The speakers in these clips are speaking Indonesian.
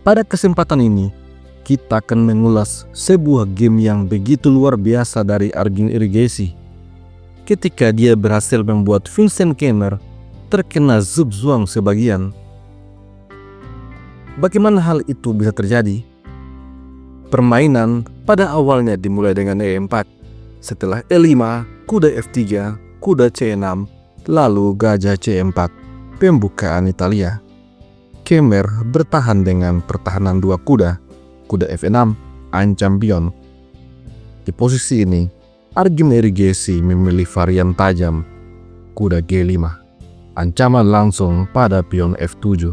Pada kesempatan ini, kita akan mengulas sebuah game yang begitu luar biasa dari Arjun Irigesi. Ketika dia berhasil membuat Vincent Keymer terkena Zugzwang sebagian. Bagaimana hal itu bisa terjadi? Permainan pada awalnya dimulai dengan E4, setelah E5, kuda F3, kuda C6, lalu gajah C4, pembukaan Italia. Keymer bertahan dengan pertahanan dua kuda, kuda F6, ancam pion. Di posisi ini, Arjun Irigesi memilih varian tajam, kuda G5, ancaman langsung pada pion F7.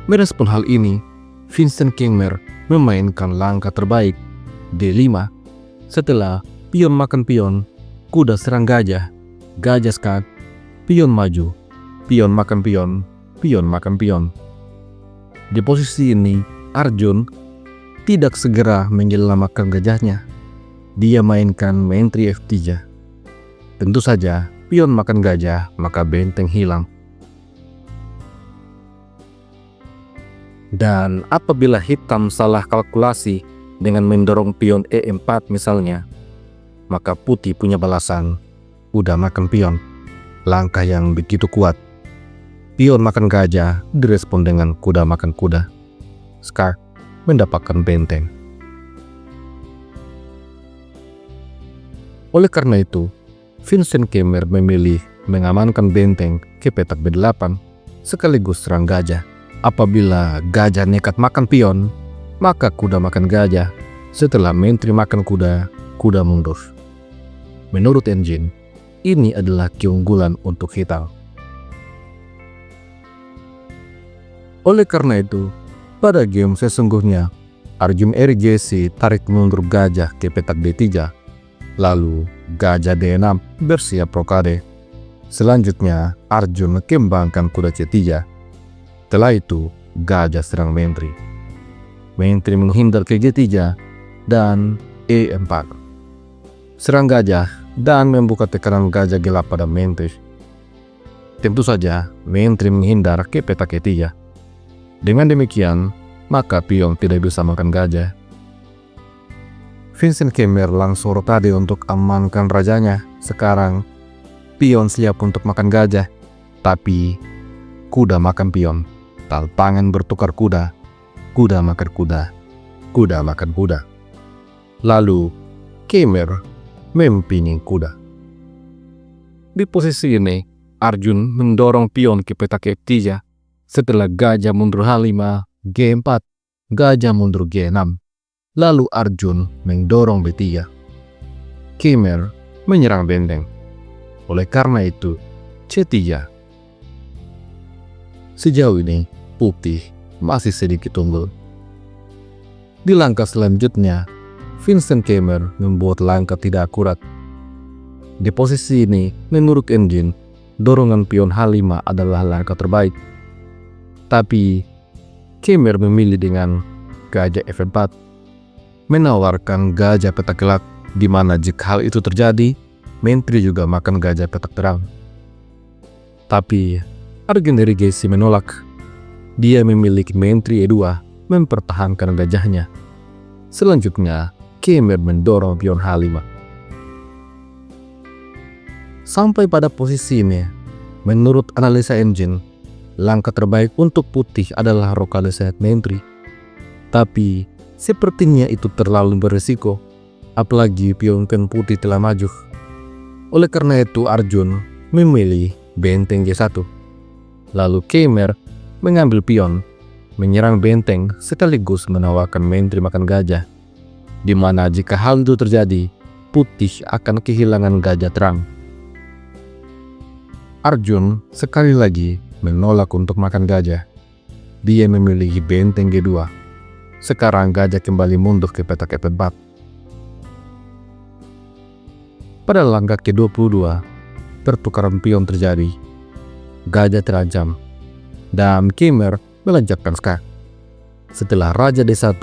Merespon hal ini, Vincent Keymer memainkan langkah terbaik, D5, setelah pion makan pion, kuda serang gajah, gajah skat, pion maju, pion makan pion, pion makan pion. Di posisi ini, Arjun tidak segera menyelamatkan gajahnya. Dia mainkan menteri F3. Tentu saja, pion makan gajah, maka benteng hilang. Dan apabila hitam salah kalkulasi dengan mendorong pion E4 misalnya, maka putih punya balasan, kuda makan pion, langkah yang begitu kuat. Pion makan gajah direspon dengan kuda makan kuda. Skat mendapatkan benteng. Oleh karena itu, Vincent Keymer memilih mengamankan benteng ke petak B8 sekaligus serang gajah. Apabila gajah nekat makan pion, maka kuda makan gajah. Setelah menteri makan kuda, kuda mundur. Menurut engine, ini adalah keunggulan untuk hitam. Oleh karena itu, pada game sesungguhnya, Arjun Irigesi tarik mundur gajah ke petak D3, lalu gajah D6 bersiap rokade. Selanjutnya, Arjun kembangkan kuda C3. Setelah itu, gajah serang menteri. Menteri menghindar ke G3 dan E4. Serang gajah dan membuka tekanan gajah gelap pada menteri. Tentu saja, menteri menghindar ke petak E3. Dengan demikian, maka pion tidak bisa makan gajah. Vincent Keymer langsung rokade untuk amankan rajanya. Sekarang, pion siap untuk makan gajah, tapi kuda makan pion. Talpangan bertukar kuda, kuda makan kuda, kuda makan kuda. Lalu, Keymer mempingin kuda. Di posisi ini, Arjun mendorong pion ke petak F3. Setelah gajah mundur H5, G4, gajah mundur G6. Lalu Arjun mendorong B3. Keymer menyerang benteng. Oleh karena itu, C3. Sejauh ini, putih masih sedikit unggul. Di langkah selanjutnya, Vincent Keymer membuat langkah tidak akurat. Di posisi ini, menurut engine, dorongan pion H5 adalah langkah terbaik. Tapi, Keymer memilih dengan gajah F4, menawarkan gajah petak gelap, di mana jika hal itu terjadi, menteri juga makan gajah petak terang. Tapi, Arjun Irigesi menolak. Dia memiliki menteri E2, mempertahankan gajahnya. Selanjutnya, Keymer mendorong pion H5. Sampai pada posisi ini, menurut analisa engine, langkah terbaik untuk putih adalah rokade set menteri. Tapi, sepertinya itu terlalu berisiko, apalagi pion putih telah maju. Oleh karena itu, Arjun memilih benteng G1. Lalu Keymer mengambil pion, menyerang benteng sekaligus menawarkan menteri makan gajah, di mana jika hal itu terjadi, putih akan kehilangan gajah terang. Arjun sekali lagi menolak untuk makan gajah. Dia memiliki benteng G2. Sekarang gajah kembali mundur ke petak F4. Pada langkah ke-22, pertukaran pion terjadi. Gajah terancam, dan Keymer melanjutkan skat. Setelah raja D1,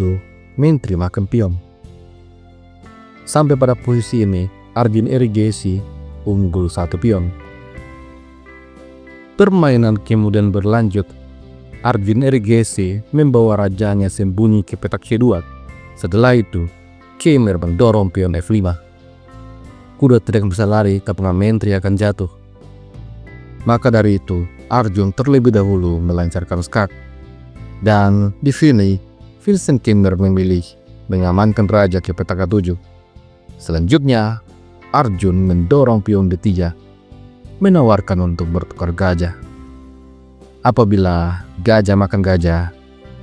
menteri makan pion. Sampai pada posisi ini, Arjun Irigesi unggul 1 pion. Permainan kemudian berlanjut. Arjun Erigesi membawa rajanya sembunyi ke petak C2. Setelah itu, Khmer mendorong pion F5. Kuda tidak bisa lari karena menteri akan jatuh. Maka dari itu, Arjun terlebih dahulu melancarkan skak. Dan di sini, Vincent Khmer memilih mengamankan raja ke petak A7. Selanjutnya, Arjun mendorong pion D3, menawarkan untuk bertukar gajah. Apabila gajah makan gajah,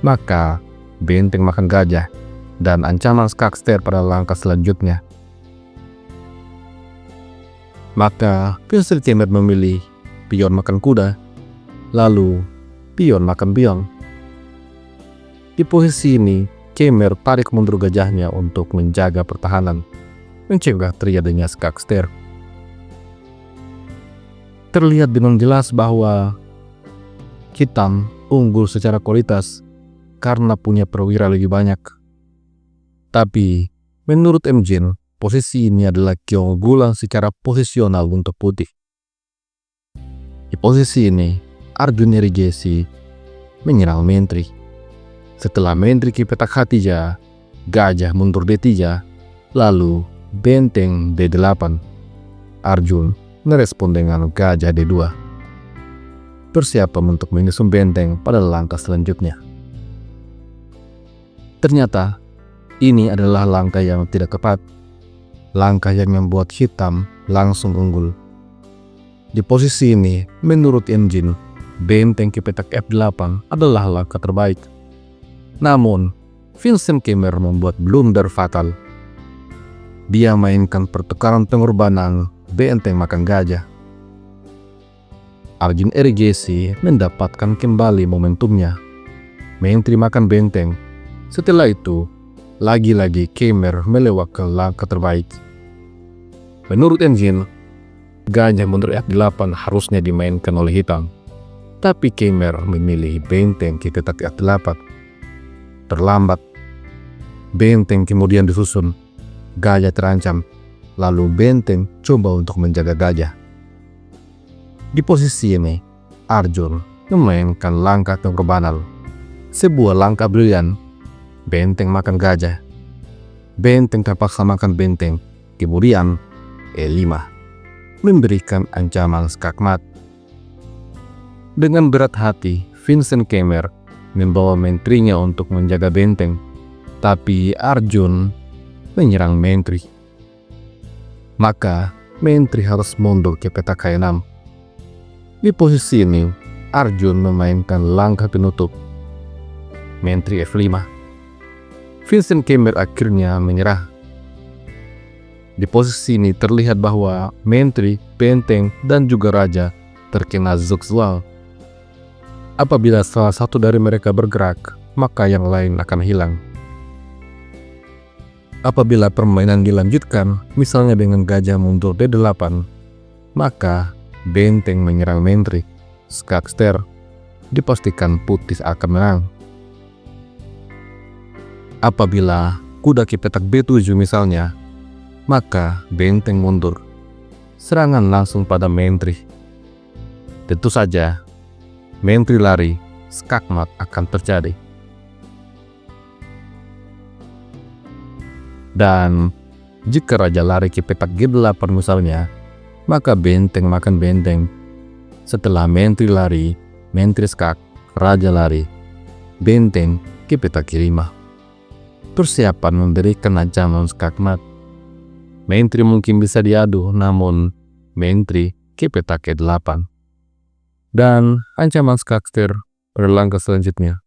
maka benteng makan gajah, dan ancaman skakster pada langkah selanjutnya. Maka Vincent Khmer memilih pion makan kuda, lalu pion makan pion. Di posisi ini, Khmer tarik mundur gajahnya untuk menjaga pertahanan, mencegah terjadinya skakster. Terlihat dengan jelas bahwa hitam unggul secara kualitas karena punya perwira lebih banyak. Tapi, menurut Emjin, posisi ini adalah keunggulan secara posisional untuk putih. Di posisi ini, Arjun Erigesi menyerang menteri. Setelah menteri ke petak H3, gajah mundur D3, lalu benteng D8. Arjun merespon dengan gajah D2. Persiapan untuk menyusun benteng pada langkah selanjutnya. Ternyata, ini adalah langkah yang tidak tepat. Langkah yang membuat hitam langsung unggul. Di posisi ini, menurut Emjin, benteng ke petak F8 adalah langkah terbaik. Namun, Vincent Khmer membuat blunder fatal. Dia mainkan pertukaran pengorbanan benteng makan gajah. Arjun Erigesi mendapatkan kembali momentumnya. Menteri makan benteng. Setelah itu, lagi-lagi Khmer melewatkan langkah terbaik. Menurut Emjin, gajah mundur F8 harusnya dimainkan oleh hitam. Tapi Khmer memilih benteng ke petak F8. Terlambat. Benteng kemudian disusun. Gajah terancam. Lalu benteng coba untuk menjaga gajah. Di posisi ini, Arjun memainkan langkah pengorbanan. Sebuah langkah brilian. Benteng makan gajah. Benteng terpaksa makan benteng. Kemudian E5. Memberikan ancaman skakmat. Dengan berat hati, Vincent Khmer membawa menterinya untuk menjaga benteng. Tapi Arjun menyerang menteri. Maka menteri harus mundur ke petak H6. Di posisi ini, Arjun memainkan langkah penutup. Menteri F5. Vincent Khmer akhirnya menyerah. Di posisi ini terlihat bahwa menteri, benteng, dan juga raja terkena zugzwang. Apabila salah satu dari mereka bergerak, maka yang lain akan hilang. Apabila permainan dilanjutkan, misalnya dengan gajah mundur D8, maka benteng menyerang menteri, skakster, dipastikan putih akan menang. Apabila kuda ke petak B7 misalnya, maka benteng mundur. Serangan langsung pada menteri. Tentu saja, menteri lari, skakmat akan terjadi. Dan jika raja lari ke petak G8 misalnya, maka benteng makan benteng. Setelah menteri lari, menteri skak, raja lari, benteng ke petak G5. Persiapan memberikan ancaman skakmat. Menteri mungkin bisa diadu, namun menteri ke petak E8. Dan ancaman skakster pada langkah selanjutnya.